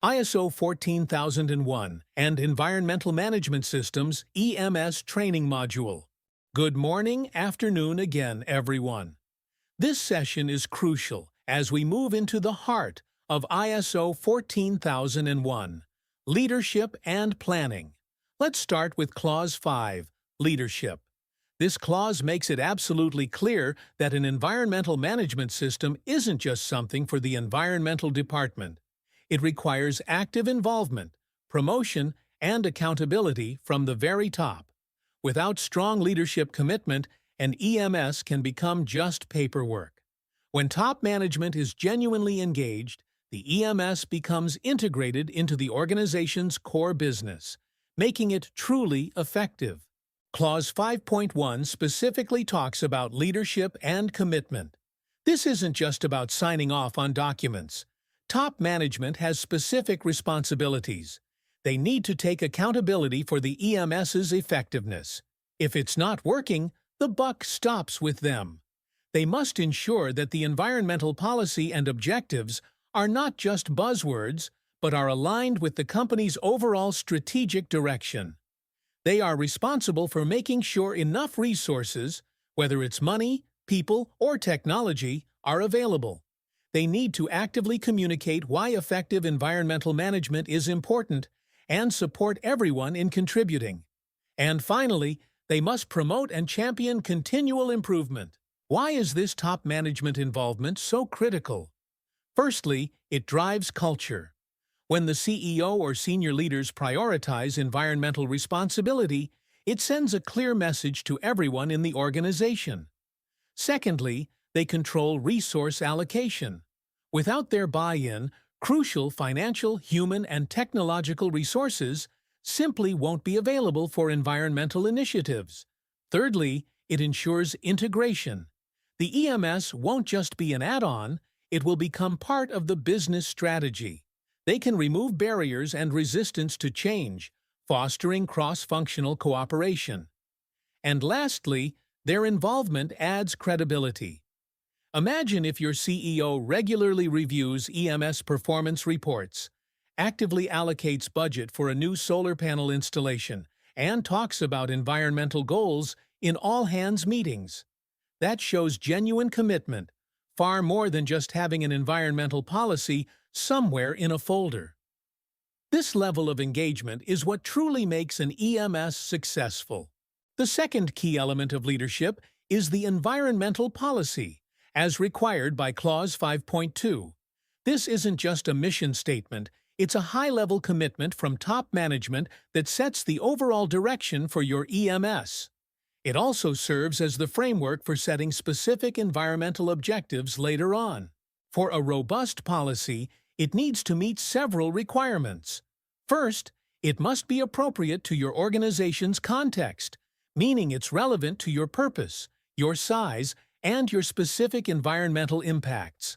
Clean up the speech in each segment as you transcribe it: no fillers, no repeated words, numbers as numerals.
ISO 14001 and Environmental Management Systems EMS Training Module. Good morning, afternoon again, everyone. This session is crucial as we move into the heart of ISO 14001, Leadership and Planning. Let's start with Clause 5, Leadership. This clause makes it absolutely clear that an environmental management system isn't just something for the environmental department. It requires active involvement, promotion, and accountability from the very top. Without strong leadership commitment, an EMS can become just paperwork. When top management is genuinely engaged, the EMS becomes integrated into the organization's core business, making it truly effective. Clause 5.1 specifically talks about leadership and commitment. This isn't just about signing off on documents. Top management has specific responsibilities. They need to take accountability for the EMS's effectiveness. If it's not working, the buck stops with them. They must ensure that the environmental policy and objectives are not just buzzwords, but are aligned with the company's overall strategic direction. They are responsible for making sure enough resources, whether it's money, people, or technology, are available. They need to actively communicate why effective environmental management is important and support everyone in contributing. And finally, they must promote and champion continual improvement. Why is this top management involvement so critical? Firstly, it drives culture. When the CEO or senior leaders prioritize environmental responsibility, it sends a clear message to everyone in the organization. Secondly, they control resource allocation. Without their buy-in, crucial financial, human, and technological resources simply won't be available for environmental initiatives. Thirdly, it ensures integration. The EMS won't just be an add-on, it will become part of the business strategy. They can remove barriers and resistance to change, fostering cross-functional cooperation. And lastly, their involvement adds credibility. Imagine if your CEO regularly reviews EMS performance reports, actively allocates budget for a new solar panel installation, and talks about environmental goals in all-hands meetings. That shows genuine commitment, far more than just having an environmental policy somewhere in a folder. This level of engagement is what truly makes an EMS successful. The second key element of leadership is the environmental policy, as required by Clause 5.2. This isn't just a mission statement, it's a high-level commitment from top management that sets the overall direction for your EMS. It also serves as the framework for setting specific environmental objectives later on. For a robust policy, it needs to meet several requirements. First, it must be appropriate to your organization's context, meaning it's relevant to your purpose, your size, and your specific environmental impacts.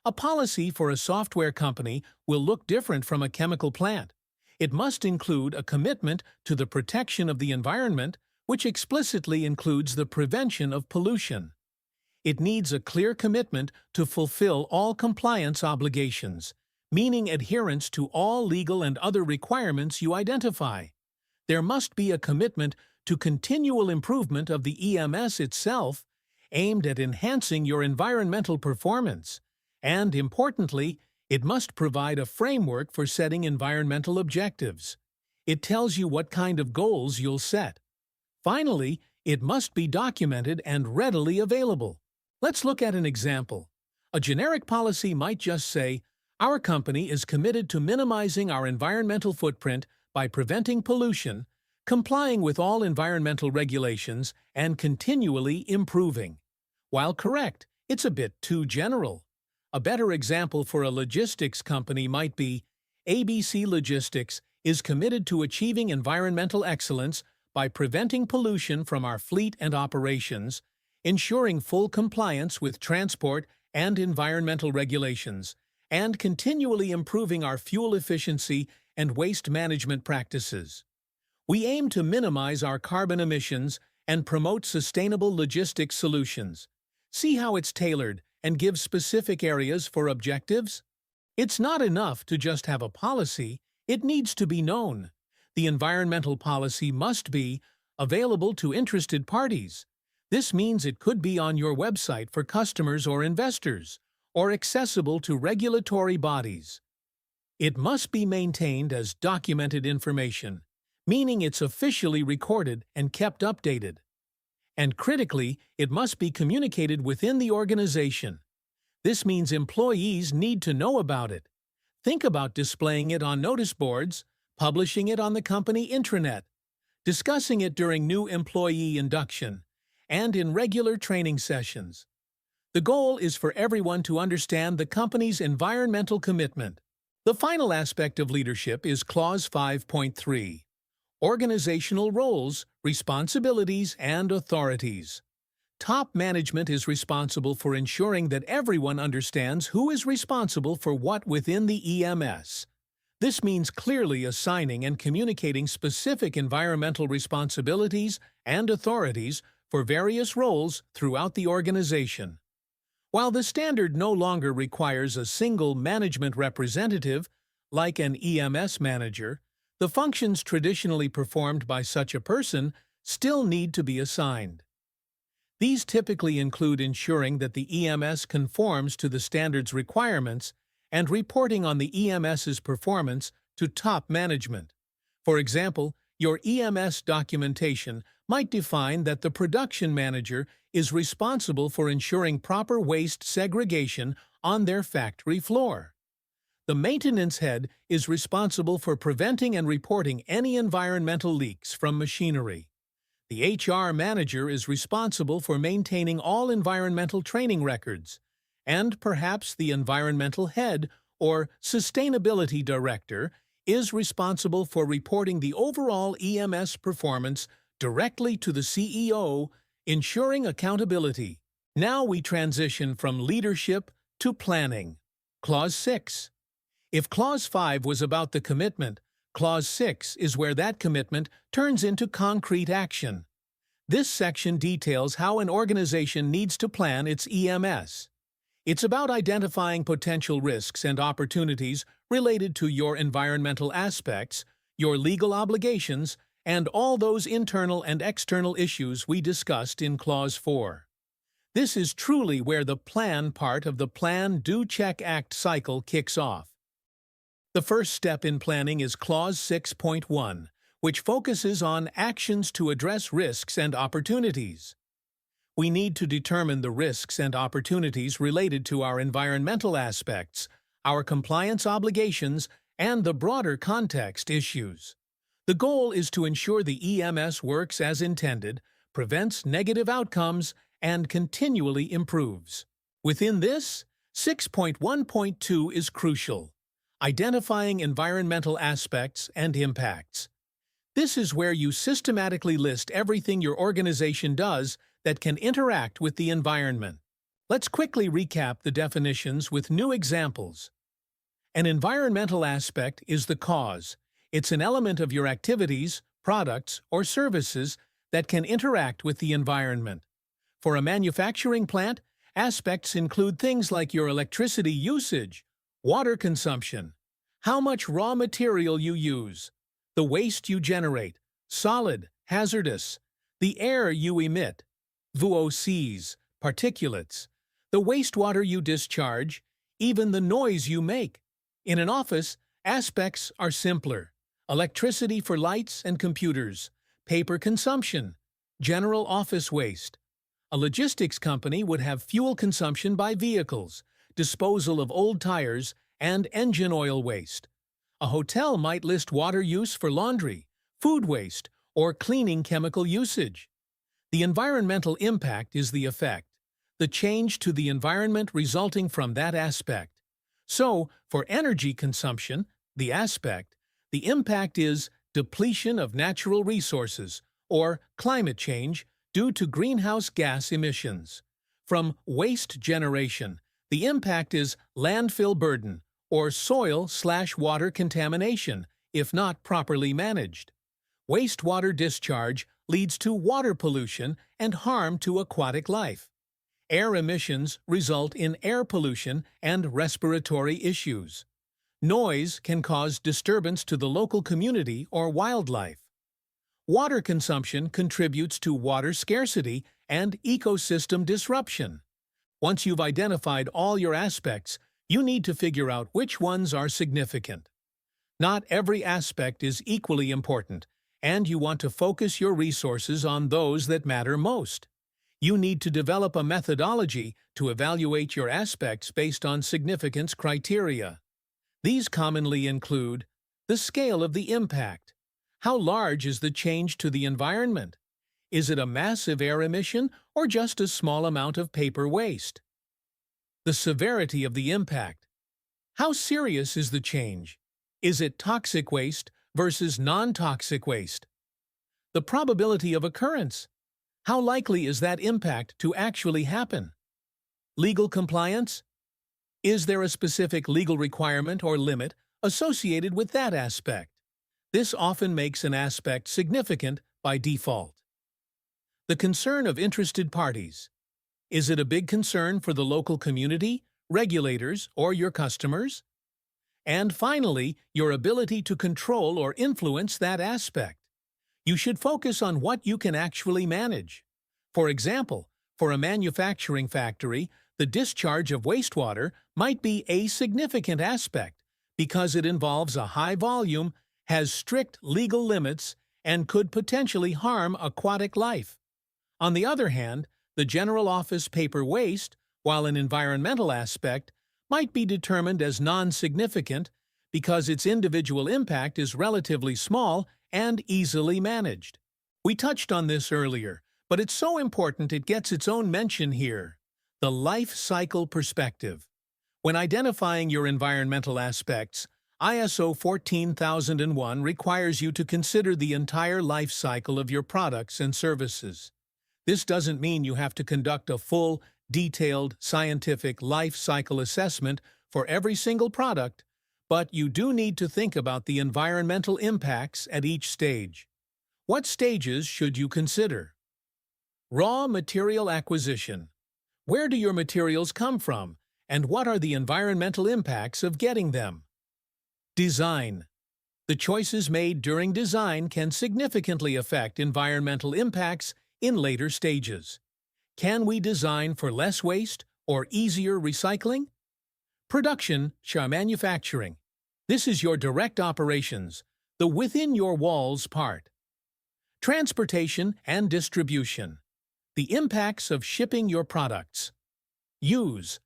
A policy for a software company will look different from a chemical plant. It must include a commitment to the protection of the environment, which explicitly includes the prevention of pollution. It needs a clear commitment to fulfill all compliance obligations, meaning adherence to all legal and other requirements you identify. There must be a commitment to continual improvement of the EMS itself, aimed at enhancing your environmental performance. And, importantly, it must provide a framework for setting environmental objectives. It tells you what kind of goals you'll set. Finally, it must be documented and readily available. Let's look at an example. A generic policy might just say, "Our company is committed to minimizing our environmental footprint by preventing pollution, complying with all environmental regulations, and continually improving." While correct, it's a bit too general. A better example for a logistics company might be, "ABC Logistics is committed to achieving environmental excellence by preventing pollution from our fleet and operations, ensuring full compliance with transport and environmental regulations, and continually improving our fuel efficiency and waste management practices. We aim to minimize our carbon emissions and promote sustainable logistics solutions." See how it's tailored and gives specific areas for objectives? It's not enough to just have a policy, it needs to be known. The environmental policy must be available to interested parties. This means it could be on your website for customers or investors, or accessible to regulatory bodies. It must be maintained as documented information, meaning it's officially recorded and kept updated. And critically, it must be communicated within the organization. This means employees need to know about it. Think about displaying it on notice boards, publishing it on the company intranet, discussing it during new employee induction, and in regular training sessions. The goal is for everyone to understand the company's environmental commitment. The final aspect of leadership is Clause 5.3. Organizational roles, responsibilities, and authorities. Top management is responsible for ensuring that everyone understands who is responsible for what within the EMS. This means clearly assigning and communicating specific environmental responsibilities and authorities for various roles throughout the organization. While the standard no longer requires a single management representative, like an EMS manager, the functions traditionally performed by such a person still need to be assigned. These typically include ensuring that the EMS conforms to the standard's requirements and reporting on the EMS's performance to top management. For example, your EMS documentation might define that the production manager is responsible for ensuring proper waste segregation on their factory floor. The maintenance head is responsible for preventing and reporting any environmental leaks from machinery. The HR manager is responsible for maintaining all environmental training records, and perhaps the environmental head or sustainability director is responsible for reporting the overall EMS performance directly to the CEO, ensuring accountability. Now we transition from leadership to planning. Clause 6. If Clause 5 was about the commitment, Clause 6 is where that commitment turns into concrete action. This section details how an organization needs to plan its EMS. It's about identifying potential risks and opportunities related to your environmental aspects, your legal obligations, and all those internal and external issues we discussed in Clause 4. This is truly where the plan part of the Plan, Do, Check, Act cycle kicks off. The first step in planning is Clause 6.1, which focuses on actions to address risks and opportunities. We need to determine the risks and opportunities related to our environmental aspects, our compliance obligations, and the broader context issues. The goal is to ensure the EMS works as intended, prevents negative outcomes, and continually improves. Within this, 6.1.2 is crucial: identifying environmental aspects and impacts. This is where you systematically list everything your organization does that can interact with the environment. Let's quickly recap the definitions with new examples. An environmental aspect is the cause. It's an element of your activities, products, or services that can interact with the environment. For a manufacturing plant, aspects include things like your electricity usage, water consumption, how much raw material you use, the waste you generate, solid, hazardous, the air you emit, VOCs, particulates, the wastewater you discharge, even the noise you make. In an office, aspects are simpler: electricity for lights and computers, paper consumption, general office waste. A logistics company would have fuel consumption by vehicles, disposal of old tires, and engine oil waste. A hotel might list water use for laundry, food waste, or cleaning chemical usage. The environmental impact is the effect, the change to the environment resulting from that aspect. So, for energy consumption, the aspect, the impact is depletion of natural resources, or climate change due to greenhouse gas emissions. From waste generation, the impact is landfill burden, or soil/water contamination, if not properly managed. Wastewater discharge leads to water pollution and harm to aquatic life. Air emissions result in air pollution and respiratory issues. Noise can cause disturbance to the local community or wildlife. Water consumption contributes to water scarcity and ecosystem disruption. Once you've identified all your aspects, you need to figure out which ones are significant. Not every aspect is equally important, and you want to focus your resources on those that matter most. You need to develop a methodology to evaluate your aspects based on significance criteria. These commonly include the scale of the impact. How large is the change to the environment? Is it a massive air emission or just a small amount of paper waste? The severity of the impact. How serious is the change? Is it toxic waste versus non-toxic waste? The probability of occurrence. How likely is that impact to actually happen? Legal compliance. Is there a specific legal requirement or limit associated with that aspect? This often makes an aspect significant by default. The concern of interested parties. Is it a big concern for the local community, regulators, or your customers? And finally, your ability to control or influence that aspect. You should focus on what you can actually manage. For example, for a manufacturing factory, the discharge of wastewater might be a significant aspect because it involves a high volume, has strict legal limits, and could potentially harm aquatic life. On the other hand, the general office paper waste, while an environmental aspect, might be determined as non-significant because its individual impact is relatively small and easily managed. We touched on this earlier, but it's so important it gets its own mention here. The life cycle perspective. When identifying your environmental aspects, ISO 14001 requires you to consider the entire life cycle of your products and services. This doesn't mean you have to conduct a full, detailed, scientific life cycle assessment for every single product, but you do need to think about the environmental impacts at each stage. What stages should you consider? Raw material acquisition. Where do your materials come from, and what are the environmental impacts of getting them? Design. The choices made during design can significantly affect environmental impacts in later stages. Can we design for less waste or easier recycling? Production, manufacturing. This is your direct operations, the within-your-walls part. Transportation and distribution. The impacts of shipping your products. Use.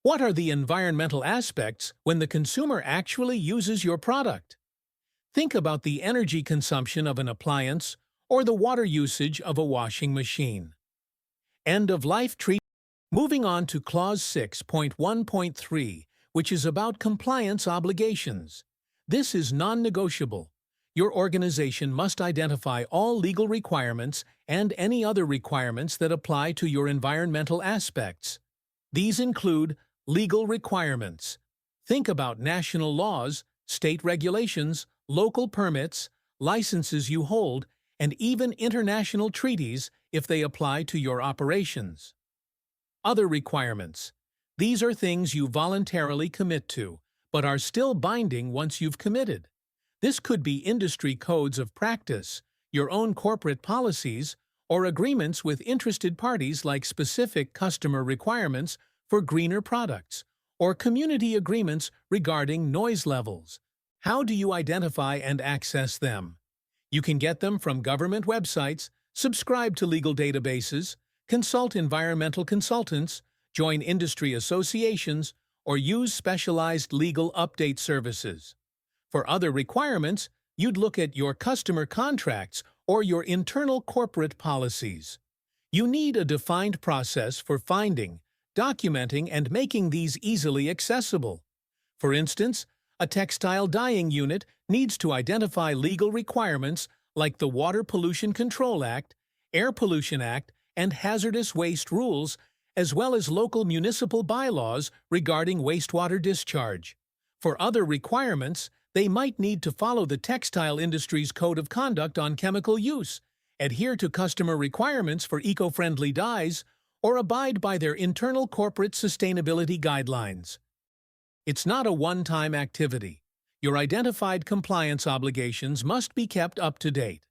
What are the environmental aspects when the consumer actually uses your product? Think about the energy consumption of an appliance or the water usage of a washing machine. End-of-life treatment. Moving on to Clause 6.1.3, which is about compliance obligations. This is non-negotiable. Your organization must identify all legal requirements and any other requirements that apply to your environmental aspects. These include legal requirements. Think about national laws, state regulations, local permits, licenses you hold, and even international treaties if they apply to your operations. Other requirements. These are things you voluntarily commit to, but are still binding once you've committed. This could be industry codes of practice, your own corporate policies, or agreements with interested parties like specific customer requirements for greener products, or community agreements regarding noise levels. How do you identify and access them? You can get them from government websites, subscribe to legal databases, consult environmental consultants, join industry associations, or use specialized legal update services. For other requirements, you'd look at your customer contracts or your internal corporate policies. You need a defined process for finding, documenting, and making these easily accessible. For instance, a textile dyeing unit needs to identify legal requirements like the Water Pollution Control Act, Air Pollution Act, and hazardous waste rules, as well as local municipal bylaws regarding wastewater discharge. For other requirements, they might need to follow the textile industry's code of conduct on chemical use, adhere to customer requirements for eco-friendly dyes, or abide by their internal corporate sustainability guidelines. It's not a one-time activity. Your identified compliance obligations must be kept up to date.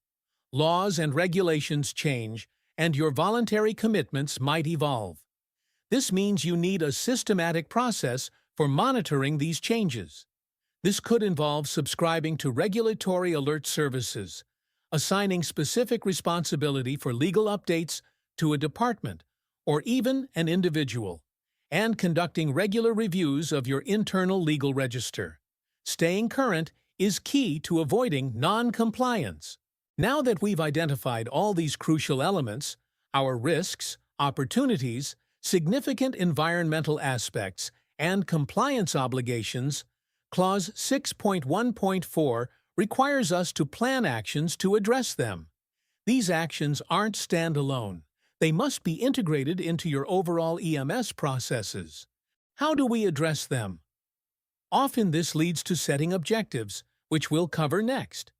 Laws and regulations change, and your voluntary commitments might evolve. This means you need a systematic process for monitoring these changes. This could involve subscribing to regulatory alert services, assigning specific responsibility for legal updates to a department or even an individual, and conducting regular reviews of your internal legal register. Staying current is key to avoiding non-compliance. Now that we've identified all these crucial elements, our risks, opportunities, significant environmental aspects, and compliance obligations, Clause 6.1.4 requires us to plan actions to address them. These actions aren't standalone. They must be integrated into your overall EMS processes. How do we address them? Often this leads to setting objectives, which we'll cover next.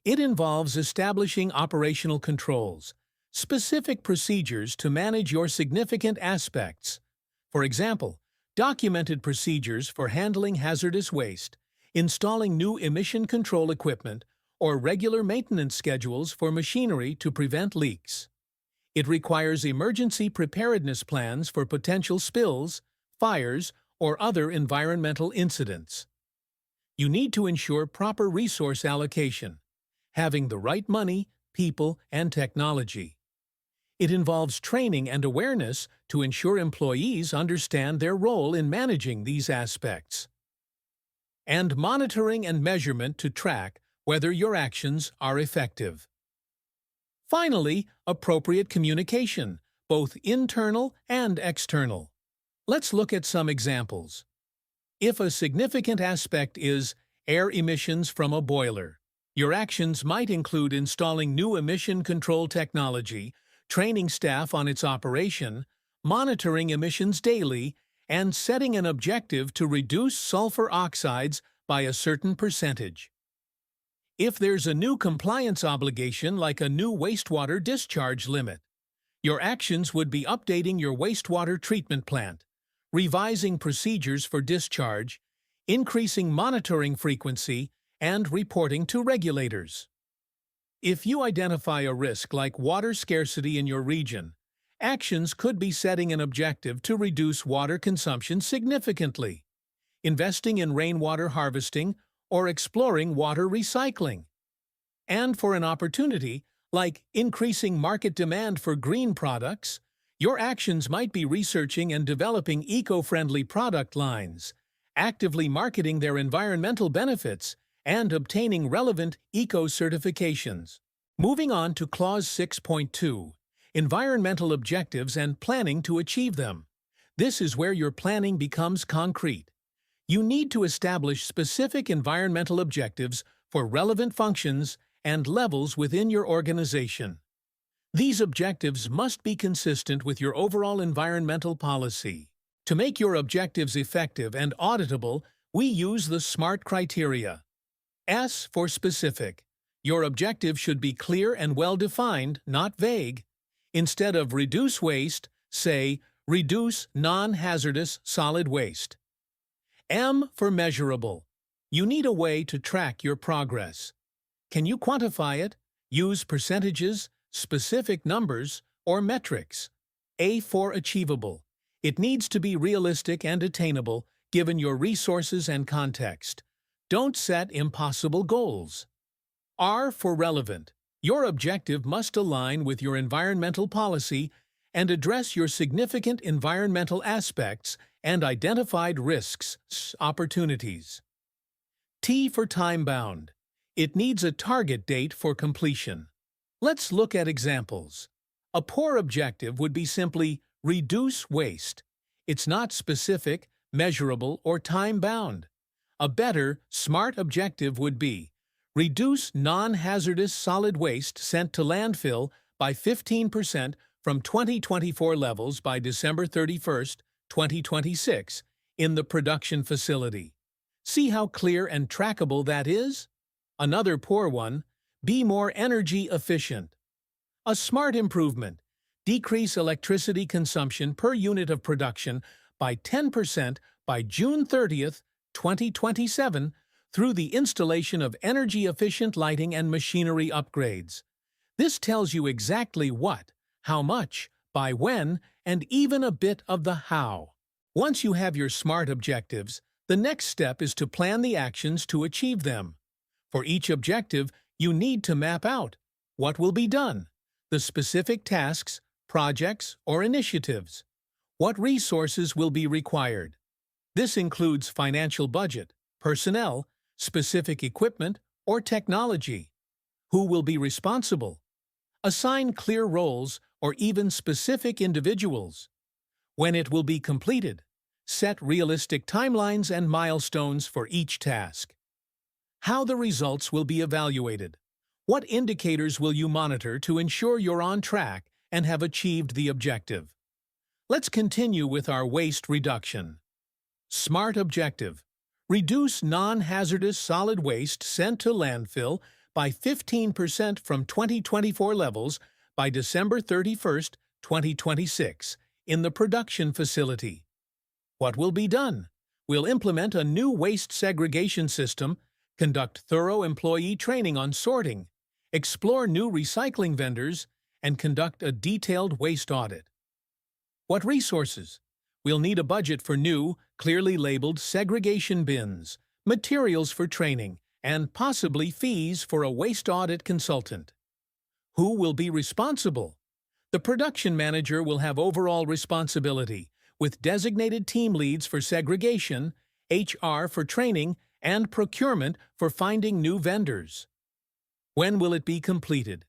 It involves establishing operational controls, specific procedures to manage your significant aspects. For example, documented procedures for handling hazardous waste, installing new emission control equipment, or regular maintenance schedules for machinery to prevent leaks. It requires emergency preparedness plans for potential spills, fires, or other environmental incidents. You need to ensure proper resource allocation, having the right money, people, and technology. It involves training and awareness to ensure employees understand their role in managing these aspects. And monitoring and measurement to track whether your actions are effective. Finally, appropriate communication, both internal and external. Let's look at some examples. If a significant aspect is air emissions from a boiler, your actions might include installing new emission control technology, training staff on its operation, monitoring emissions daily, and setting an objective to reduce sulfur oxides by a certain percentage. If there's a new compliance obligation like a new wastewater discharge limit, your actions would be updating your wastewater treatment plant, revising procedures for discharge, increasing monitoring frequency, and reporting to regulators. If you identify a risk like water scarcity in your region, actions could be setting an objective to reduce water consumption significantly, investing in rainwater harvesting, or exploring water recycling. And for an opportunity, like increasing market demand for green products, your actions might be researching and developing eco-friendly product lines, actively marketing their environmental benefits, and obtaining relevant eco-certifications. Moving on to Clause 6.2, Environmental Objectives and Planning to Achieve Them. This is where your planning becomes concrete. You need to establish specific environmental objectives for relevant functions and levels within your organization. These objectives must be consistent with your overall environmental policy. To make your objectives effective and auditable, we use the SMART criteria. S for specific. Your objective should be clear and well-defined, not vague. Instead of reduce waste, say reduce non-hazardous solid waste. M for measurable. You need a way to track your progress. Can you quantify it? Use percentages, specific numbers, or metrics. A for achievable. It needs to be realistic and attainable given your resources and context. Don't set impossible goals. R for relevant. Your objective must align with your environmental policy and address your significant environmental aspects and identified risks, opportunities. T for time-bound. It needs a target date for completion. Let's look at examples. A poor objective would be simply reduce waste. It's not specific, measurable, or time-bound. A better, SMART objective would be reduce non-hazardous solid waste sent to landfill by 15% from 2024 levels by December 31, 2026, in the production facility. See how clear and trackable that is? Another poor one, be more energy efficient. A SMART improvement decrease electricity consumption per unit of production by 10% by June 30th, 2027 through the installation of energy-efficient lighting and machinery upgrades. This tells you exactly what, how much, by when, and even a bit of the how. Once you have your SMART objectives, the next step is to plan the actions to achieve them. For each objective, you need to map out what will be done, the specific tasks, projects, or initiatives. What resources will be required? This includes financial budget, personnel, specific equipment, or technology. Who will be responsible? Assign clear roles or even specific individuals. When it will be completed, set realistic timelines and milestones for each task. How the results will be evaluated. What indicators will you monitor to ensure you're on track and have achieved the objective? Let's continue with our waste reduction. SMART objective. Reduce non-hazardous solid waste sent to landfill by 15% from 2024 levels by December 31st, 2026, in the production facility. What will be done? We'll implement a new waste segregation system, conduct thorough employee training on sorting, explore new recycling vendors, and conduct a detailed waste audit. What resources? We'll need a budget for new, clearly labeled segregation bins, materials for training, and possibly fees for a waste audit consultant. Who will be responsible? The production manager will have overall responsibility, with designated team leads for segregation, HR for training, and procurement for finding new vendors. When will it be completed?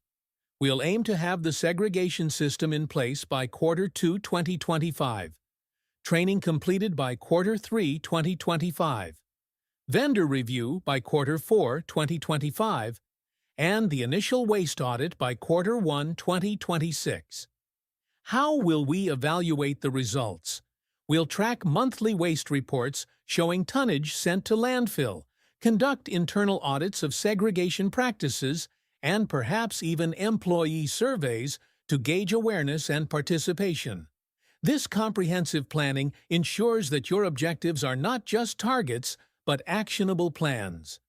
We'll aim to have the segregation system in place by Q2 2025. Training completed by Q3 2025. Vendor review by Q4 2025. And the initial waste audit by Q1 2026. How will we evaluate the results? We'll track monthly waste reports showing tonnage sent to landfill, conduct internal audits of segregation practices, and perhaps even employee surveys to gauge awareness and participation. This comprehensive planning ensures that your objectives are not just targets, but actionable plans.